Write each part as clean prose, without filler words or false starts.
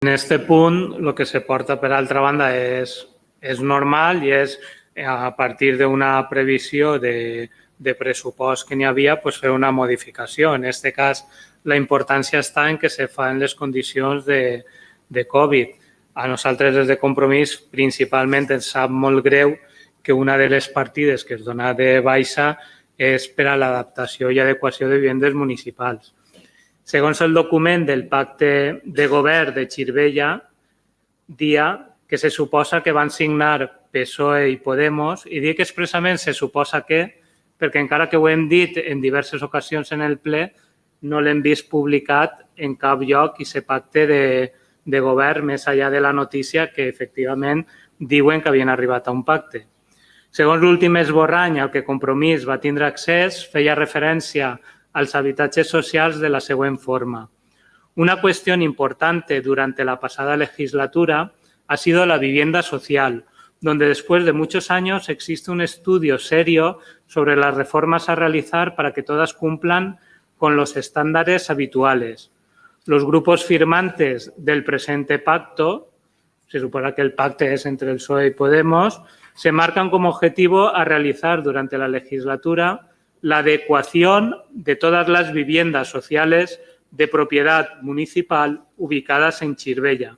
En este punt, el que se porta, per altra banda, és normal i és a partir d'una previsió de pressupost que n'hi havia, fer una modificació. En aquest cas, la importància està en que se fa en les condicions de Covid. A nosaltres, des de Compromís, principalment ens sap molt greu que una de les partides que es dona de baixa és per a l'adaptació i adequació de vivendes municipals. Segons el document del pacte de govern de Xirivella, dia que se suposa que van signar PSOE i Podemos, i dic expressament se suposa que, perquè encara que ho hem dit en diverses ocasions en el ple, no l'hem vist publicat en cap lloc i se pacte de govern més enllà de la notícia que efectivament diuen que havien arribat a un pacte. Segons l'últim esborrany al que Compromís va tindre accés, feia referència als habitatges socials de la següent forma. Una cuestión importante durante la pasada legislatura ha sido la vivienda social, donde después de muchos años existe un estudio serio sobre las reformas a realizar para que todas cumplan con los estándares habituales. Los grupos firmantes del presente pacto, se supone que el pacto es entre el PSOE y Podemos, se marcan como objetivo a realizar durante la legislatura la adecuación de todas las viviendas sociales de propiedad municipal ubicadas en Xirivella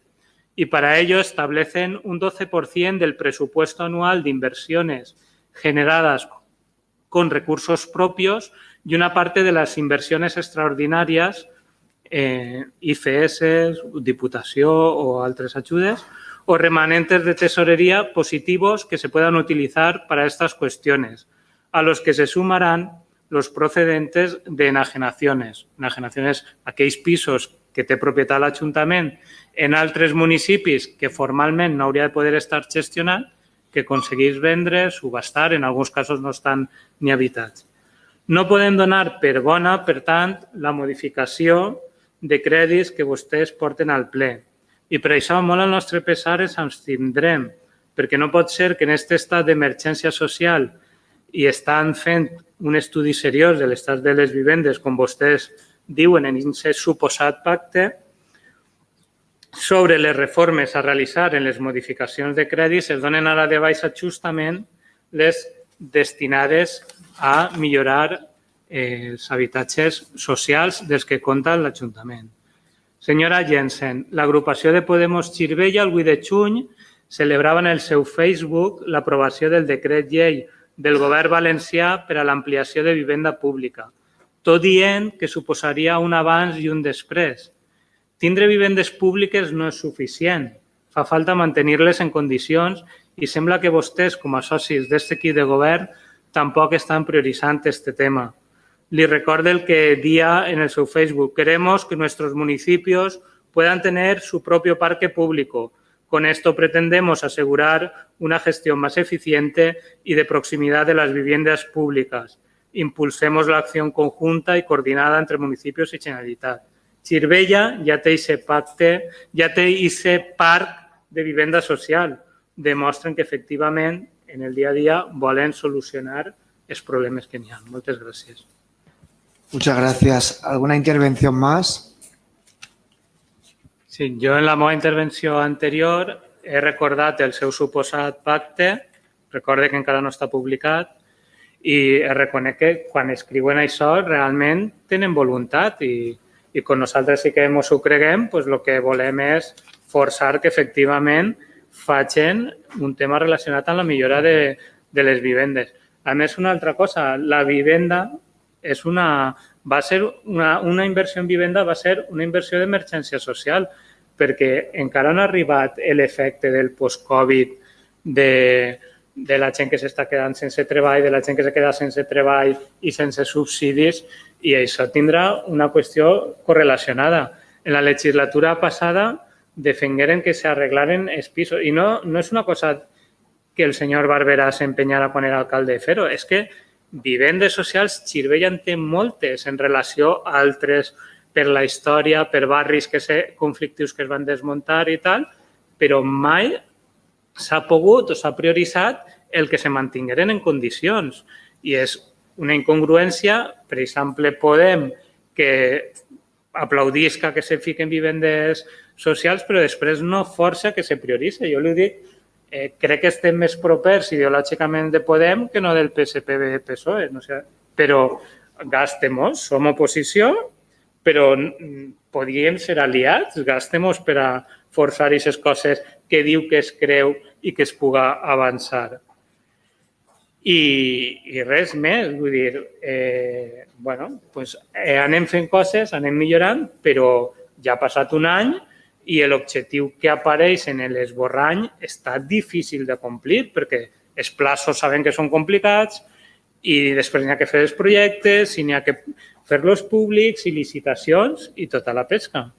y para ello establecen un 12% del presupuesto anual de inversiones generadas con recursos propios y una parte de las inversiones extraordinarias, IFS, Diputació o altres ajudes, o remanentes de tesorería positivos que se puedan utilizar para estas cuestiones, a los que se sumarán los procedentes de enajenaciones. Enajenaciones, aquells pisos que té propietat l'Ajuntament en altres municipis que formalment no hauria de poder estar gestionant, que aconseguís vendre, subhastar, en alguns casos no estan ni habitats. No podem donar per bona, per tant, la modificació de crèdits que vostès porten al ple. I per això, molt al nostre pesar, ens abstindrem, perquè no pot ser que en aquest estat d'emergència social i estan fent un estudi seriós de l'estat de les vivendes, com vostès diuen en aquest suposat pacte, sobre les reformes a realitzar en les modificacions de crèdits es donen ara de baixa justament les destinades a millorar els habitatges socials dels que compta l'Ajuntament. Senyora Jensen, l'agrupació de Podemos Xirivella el 8 de juny celebrava en el seu Facebook l'aprovació del decret llei del govern valencià per a l'ampliació de vivenda pública, tot dient que suposaria un abans i un després. Tindre vivendes públiques no és suficient. Fa falta mantenir-les en condicions i sembla que vostès, com a socis d'aquest equip de govern, tampoc estan prioritzant aquest tema. Li recordo el que dia en el seu Facebook. Queremos que nuestros municipios puedan tener su propio parque público. Con esto pretendemos asegurar una gestión más eficiente y de proximidad de las viviendas públicas. Impulsemos la acción conjunta y coordinada entre municipios y Generalitat. Xirivella ja té aquest pacte, ja té aquest parc de vivenda social. Demostren que, efectivament, en el dia a dia volen solucionar els problemes que n'hi ha. Moltes gràcies. Muchas gracias. ¿Alguna intervención más? Sí, jo en la meva intervenció anterior he recordat el seu suposat pacte, recorde que encara no està publicat, i reconec que quan escriuen això realment tenen voluntat i quan nosaltres sí que ens ho creguem, el que volem és forçar que efectivament facin un tema relacionat amb la millora de les vivendes. A més, una altra cosa, la vivenda va ser una inversió en vivenda, va ser una inversió d'emergència social, perquè encara no ha arribat l'efecte del post-Covid de la gent que s'està quedant sense treball, de la gent que s'ha quedat sense treball i sense subsidis, i això tindrà una qüestió correlacionada. En la legislatura passada defengueren que s'arreglaren els pisos, i no és una cosa que el senyor Barberà s'empenyara quan era alcalde de fer-ho, és que vivendes socials Xirivella en té moltes en relació a altres per la història, per barris conflictius que es van desmuntar i tal, però mai s'ha pogut o s'ha prioritzat el que se mantingueren en condicions. I és una incongruència, per exemple, Podem, que aplaudisca que se fiquen vivendes socials, però després no força que se prioritzi. Jo li dic, crec que estem més propers ideològicament de Podem que no del PSPB-PSOE, no sé, però gastem-nos, som oposició, però podríem ser aliats, gastem-nos per a forçar aquestes coses que diu que es creu i que es puga avançar. I res més, vull dir, anem fent coses, anem millorant, però ja ha passat un any i l'objectiu que apareix en l'esborrany està difícil de complir perquè els plaços sabem que són complicats i després n'hi ha que fer els projectes i n'hi ha que fer-los públics i licitacions i tota la pesca.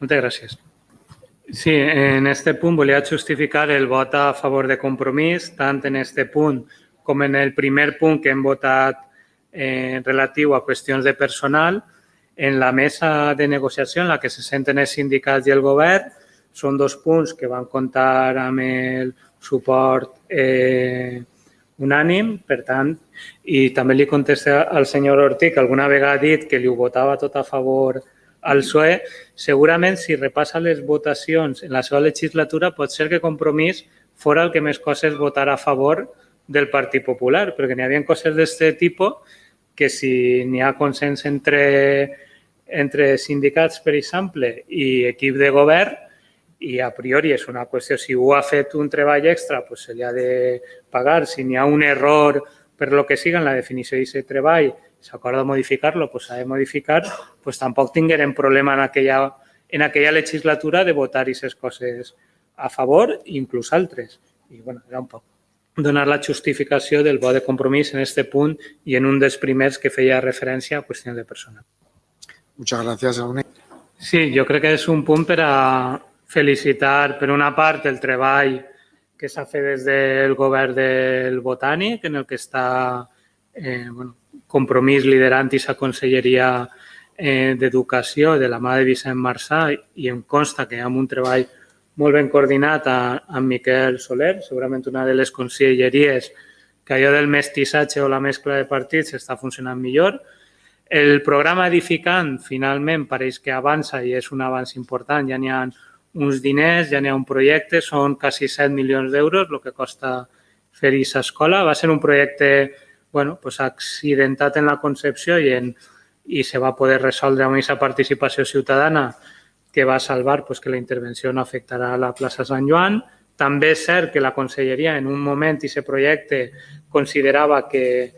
Moltes gràcies. Sí, en este punt volia justificar el vot a favor de Compromís, tant en este punt com en el primer punt que hem votat relatiu a qüestions de personal. En la mesa de negociació en la que se senten els sindicats i el govern són dos punts que van comptar amb el suport unànim, per tant, i també li contesta al senyor Ortí que alguna vegada ha dit que li ho votava tot a favor al PSOE, segurament si repassa les votacions en la seva legislatura pot ser que Compromís fora el que més coses votara a favor del Partit Popular, perquè n'hi havia coses d'aquest tipus que si n'hi ha consens entre sindicats, per exemple, i equip de govern, i a priori és una qüestió, si ho ha fet un treball extra, doncs se li ha de pagar. Si n'hi ha un error per lo que siga en la definició d'aquest treball, s'acorda modificar-lo, doncs s'ha de modificar, doncs tampoc tinguérem problema en aquella legislatura de votar aquestes coses a favor, inclús altres. I, bueno, era un poc donar la justificació del vot de Compromís en aquest punt i en un dels primers que feia referència a qüestions de personal. Muchas gracias, Agustín. Sí, jo crec que és un punt per a felicitar, per una part, el treball que s'ha fet des del govern del Botànic, en el que està Compromís liderant aquesta conselleria d'Educació de la mà de Vicent Marsà i em consta que hi ha un treball molt ben coordinat amb Miquel Soler, segurament una de les conselleries que allò del mestissatge o la mescla de partits està funcionant millor. El programa Edificant, finalment, pareix que avança i és un avanç important. Ja n'hi ha uns diners, ja n'hi ha un projecte, són quasi 7 milions d'euros el que costa fer aquesta escola. Va ser un projecte accidentat en la concepció i se va poder resoldre amb aquesta participació ciutadana que va salvar que la intervenció no afectarà la plaça Sant Joan. També és cert que la conselleria en un moment aquest projecte considerava que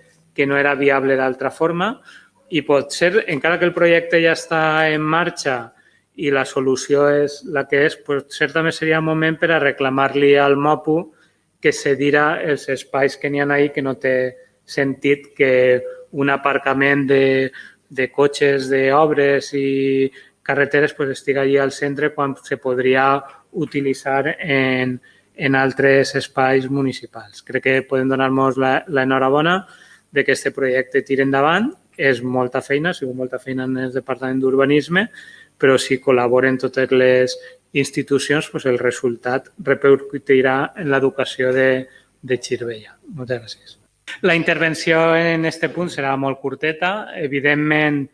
no era viable d'altra forma i potser, encara que el projecte ja està en marxa i la solució és la que és, potser també seria el moment per a reclamar-li al MOPU que cedirà els espais que n'hi ha ahí, que no té sentit que un aparcament de cotxes, d'obres i carreteres estigui allí al centre quan se podria utilitzar en altres espais municipals. Crec que podem donar-nos l'enhorabona que aquest projecte tiri endavant. És molta feina, ha sigut molta feina en el Departament d'Urbanisme, però si col·laboren totes les institucions, el resultat repercutirà en l'educació de Xirivella. Moltes gràcies. La intervenció en aquest punt serà molt curteta. Evidentment,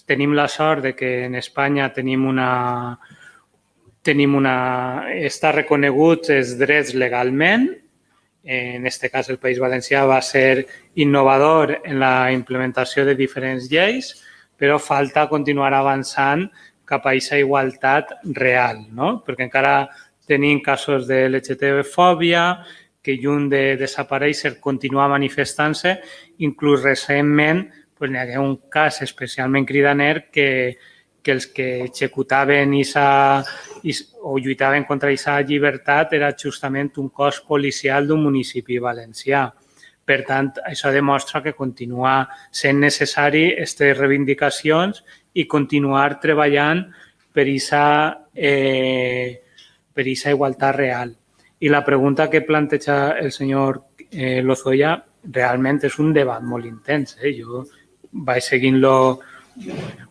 tenim la sort que en Espanya està reconeguts els drets legalment. En aquest cas, el País Valencià va ser innovador en la implementació de diferents lleis, però falta continuar avançant cap a aquesta igualtat real, no? Perquè encara tenim casos de LGTB-fòbia que, lluny de desaparèixer, continua manifestant-se. Inclús recentment n'hi hagué un cas especialment cridaner que els que executaven o lluitaven contra aquesta llibertat era justament un cos policial d'un municipi valencià. Per tant, això demostra que continua sent necessari aquestes reivindicacions i continuar treballant per aquesta igualtat real. I la pregunta que planteja el senyor Lozoya realment és un debat molt intens. Jo vaig seguint-lo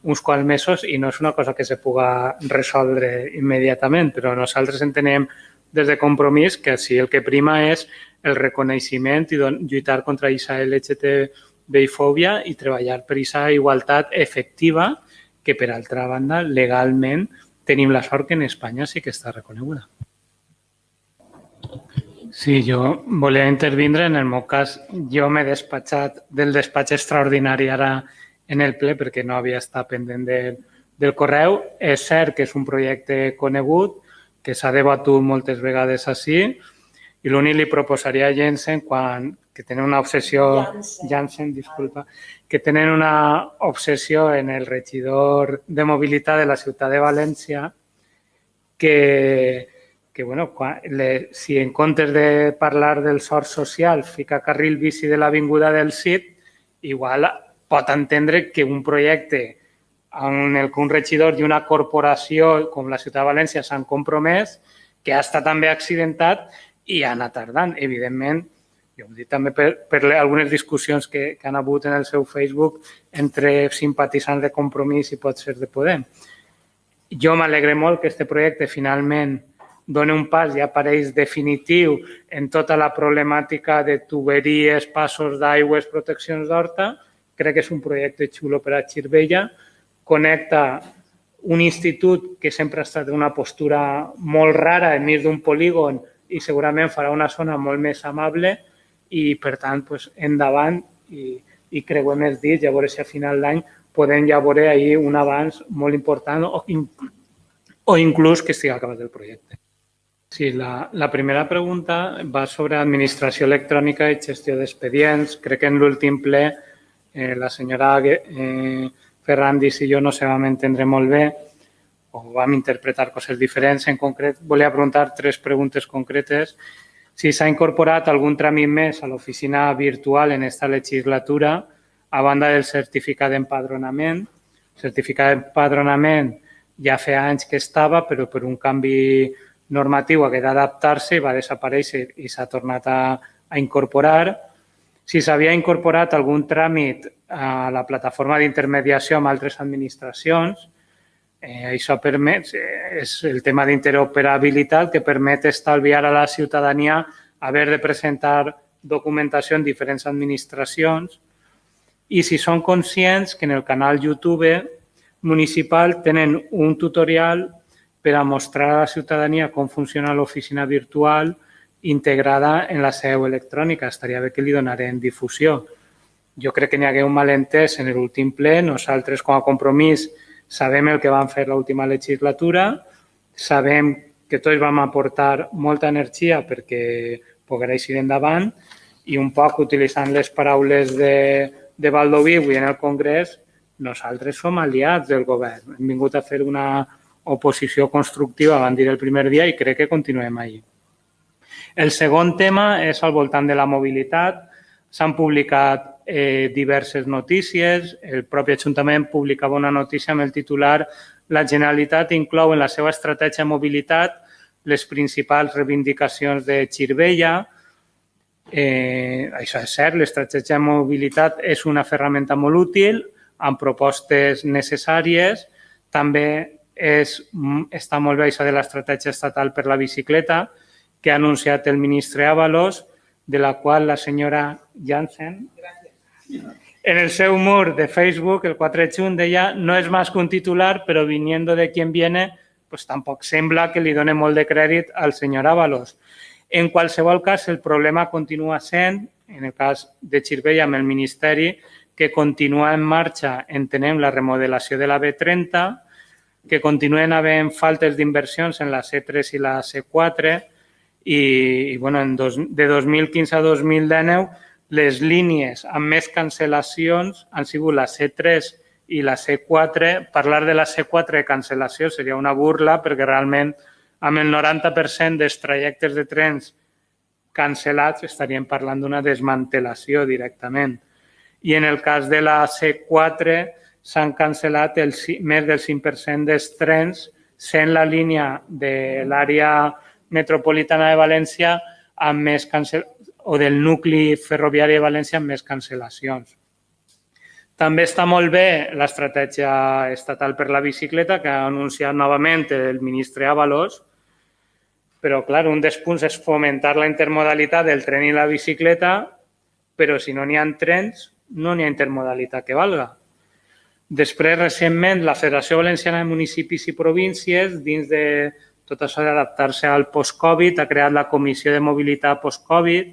uns quants mesos i no és una cosa que se puga resoldre immediatament, però nosaltres entenem des de Compromís que si el que prima és el reconeixement i lluitar contra aquesta LGTBI-fòbia i treballar per aquesta igualtat efectiva que, per altra banda, legalment tenim la sort que en Espanya sí que està reconeguda. Sí, jo volia intervindre. En el meu cas, jo m'he despatxat del despatx extraordinari ara en el ple perquè no havia estat pendent del correu. És cert que és un projecte conegut, que s'ha debatut moltes vegades així, i l'únic li proposaria a Jensen que tenen una obsessió... Janssen, disculpa. Que tenen una obsessió en el regidor de mobilitat de la ciutat de València que bueno, si en comptes de parlar del sort social fica carril bici de l'avinguda del CID, igual pot entendre que un projecte en el que un regidor i una corporació com la ciutat de València s'han compromès, que ha estat també accidentat i ha anat tardant. Evidentment, jo ho dic també per algunes discussions que han hagut en el seu Facebook entre simpatitzants de Compromís i potser de Podem. Jo m'alegre molt que aquest projecte finalment dona un pas i apareix definitiu en tota la problemàtica de tuberies, passos d'aigües, proteccions d'horta. Crec que és un projecte xulo per a Xirivella. Connecta un institut que sempre ha estat en una postura molt rara enmig d'un polígon i segurament farà una zona molt més amable i, per tant, endavant i creuem els dits i a veure si a final d'any podem ja veure ahir un avanç molt important o inclús que estigui acabat el projecte. Sí, la primera pregunta va sobre administració electrònica i gestió d'expedients. Crec que en l'últim ple la senyora Ferrandis i jo no se vam entendre molt bé o vam interpretar coses diferents. En concret, volia preguntar 3 preguntes concretes. Si s'ha incorporat algun tràmit més a l'oficina virtual en aquesta legislatura a banda del certificat d'empadronament. El certificat d'empadronament ja feia anys que estava, però per un canvi normatiu hagué d'adaptar-se i va desaparèixer i s'ha tornat a incorporar. Si s'havia incorporat algun tràmit a la plataforma d'intermediació amb altres administracions, això permet, és el tema d'interoperabilitat que permet estalviar a la ciutadania haver de presentar documentació en diferents administracions i si són conscients que en el canal YouTube municipal tenen un tutorial per a mostrar a la ciutadania com funciona l'oficina virtual integrada en la seu electrònica. Estaria bé que li donarem difusió. Jo crec que n'hi hagué un malentès en l'últim ple. Nosaltres, com a Compromís, sabem el que vam fer l'última legislatura, sabem que tots vam aportar molta energia perquè pogués ir endavant i un poc utilitzant les paraules de Baldoví avui en el Congrés, nosaltres som aliats del govern. Hem vingut a fer una oposició constructiva, van dir el primer dia, i crec que continuem allí. El segon tema és al voltant de la mobilitat. S'han publicat diverses notícies. El propi Ajuntament publicava una notícia amb el titular «La Generalitat inclou en la seva estratègia de mobilitat les principals reivindicacions de Xirivella». Això és cert, l'estratègia de mobilitat és una ferramenta molt útil, amb propostes necessàries. També està molt bé això de l'estratègia estatal per la bicicleta que ha anunciat el ministre Ábalos, de la qual la senyora Janssen, en el seu mur de Facebook, el 4 de juny, deia «No és més que un titular, però viniendo de quien viene, pues tampoc sembla que li doni molt de crèdit al senyor Ábalos». En qualsevol cas, el problema continua sent, en el cas de Xirivella amb el Ministeri, que continua en marxa, entenem, la remodelació de la B30, que continuen havent faltes d'inversions en la C3 i la C4 i de 2015 a 2019 les línies amb més cancel·lacions han sigut la C3 i la C4. Parlar de la C4 de cancel·lació seria una burla perquè realment amb el 90% dels trajectes de trens cancel·lats estaríem parlant d'una desmantelació directament. I en el cas de la C4 s'han cancel·lat més del 5% dels trens, sent la línia de l'àrea metropolitana de València o del nucli ferroviari de València amb més cancel·lacions. També està molt bé l'estratègia estatal per la bicicleta que ha anunciat novament el ministre Ábalos, però, clar, un dels punts és fomentar la intermodalitat del tren i la bicicleta, però si no n'hi ha trens, no n'hi ha intermodalitat que valga. Després, recentment, la Federació Valenciana de Municipis i Províncies, dins de tot això d'adaptar-se al post-Covid, ha creat la Comissió de Mobilitat Post-Covid.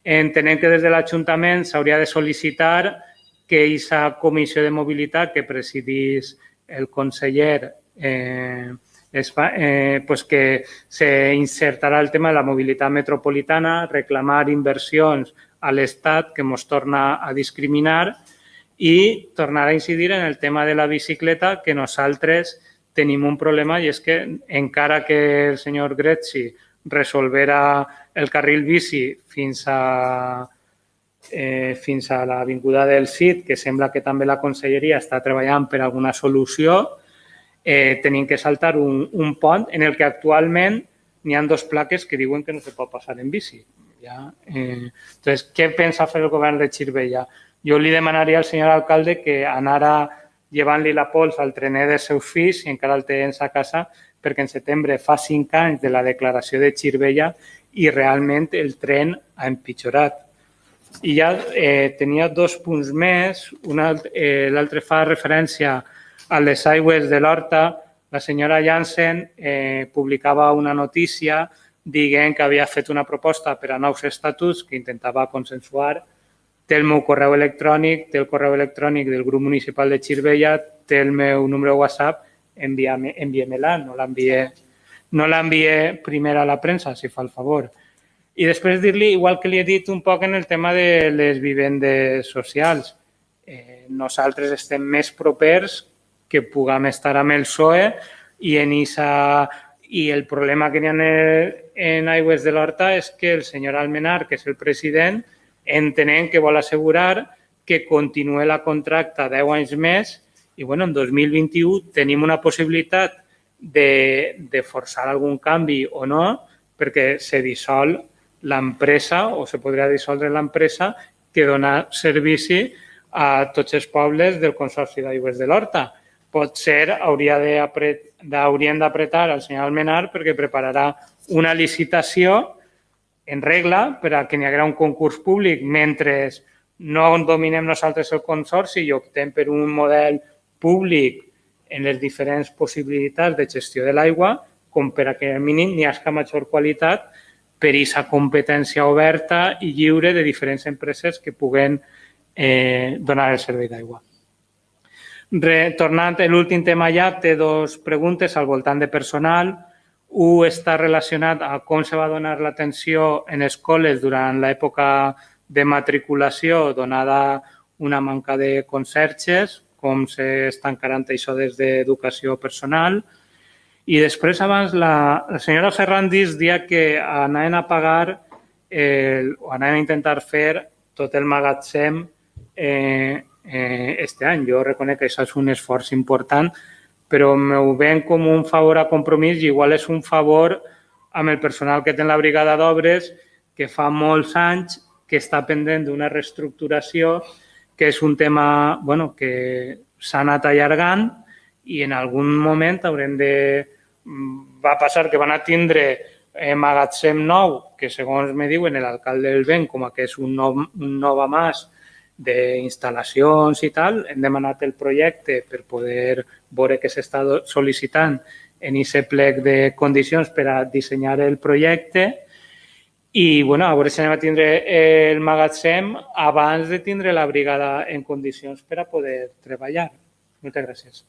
Entenem que des de l'Ajuntament s'hauria de sol·licitar que aquesta Comissió de Mobilitat que presidís el conseller pues que s'insertarà el tema de la mobilitat metropolitana, reclamar inversions a l'Estat que ens torna a discriminar i tornar a incidir en el tema de la bicicleta, que nosaltres tenim un problema i és que encara que el senyor Gretzi resolverà el carril bici fins a l'avinguda del CID, que sembla que també la conselleria està treballant per alguna solució, tenim que saltar un pont en el que actualment n'hi ha 2 plaques que diuen que no se pot passar en bici. Entonces, què pensa fer el govern de Xirivella? Jo li demanaria al senyor alcalde que anara llevant-li la pols al trener dels seus fills, i encara el té en sa casa, perquè en setembre fa 5 anys de la declaració de Xirivella i realment el tren ha empitjorat. I ja tenia 2 punts més. L'altre fa referència a les aigües de l'Horta. La senyora Jansen publicava una notícia dient que havia fet una proposta per a nous estatuts que intentava consensuar. Té el meu correu electrònic, té el correu electrònic del grup municipal de Xirivella, té el meu número de WhatsApp, enviem-la, no l'envie primer a la premsa, si fa el favor. I després dir-li, igual que li he dit un poc en el tema de les vivendes socials, nosaltres estem més propers que puguem estar amb el PSOE i el problema que hi ha en Aigües de l'Horta és que el senyor Almenar, que és el president, entenem que vol assegurar que continuï la contracta 10 anys més i en 2021 tenim una possibilitat de forçar algun canvi o no, perquè se dissol l'empresa o se podria dissoldre l'empresa que dona servici a tots els pobles del Consorci d'Aigües de l'Horta. Potser hauríem d'apretar al senyor Almenar perquè prepararà una licitació en regla per a que n'hi haguera un concurs públic mentre no dominem nosaltres el consorci i optem per un model públic en les diferents possibilitats de gestió de l'aigua, com per a que al mínim n'hi hagi major qualitat per a aquesta competència oberta i lliure de diferents empreses que puguen donar el servei d'aigua. Tornant a l'últim tema ja, té 2 preguntes al voltant de personal. Un està relacionat a com se va donar l'atenció en escoles durant l'època de matriculació, donada una manca de conserges, com s'està encarant això des d'educació personal. I després, abans, la senyora Ferrandis deia que anaven a pagar o anaven a intentar fer tot el magatzem este any. Jo reconec que això és un esforç important, però m'ho ven com un favor a compromís i igual és un favor amb el personal que té la brigada d'obres que fa molts anys que està pendent d'una reestructuració, que és un tema que s'ha anat allargant i en algun moment haurem de... Va passar que van a tindre magatzem nou, que segons me diuen l'alcalde del Vent, com que és un nou amàs d'instal·lacions i tal, hem demanat el projecte per poder veure què s'està sol·licitant en aquest plec de condicions per a dissenyar el projecte i a veure si anem a tindre el magatzem abans de tindre la brigada en condicions per a poder treballar. Moltes gràcies.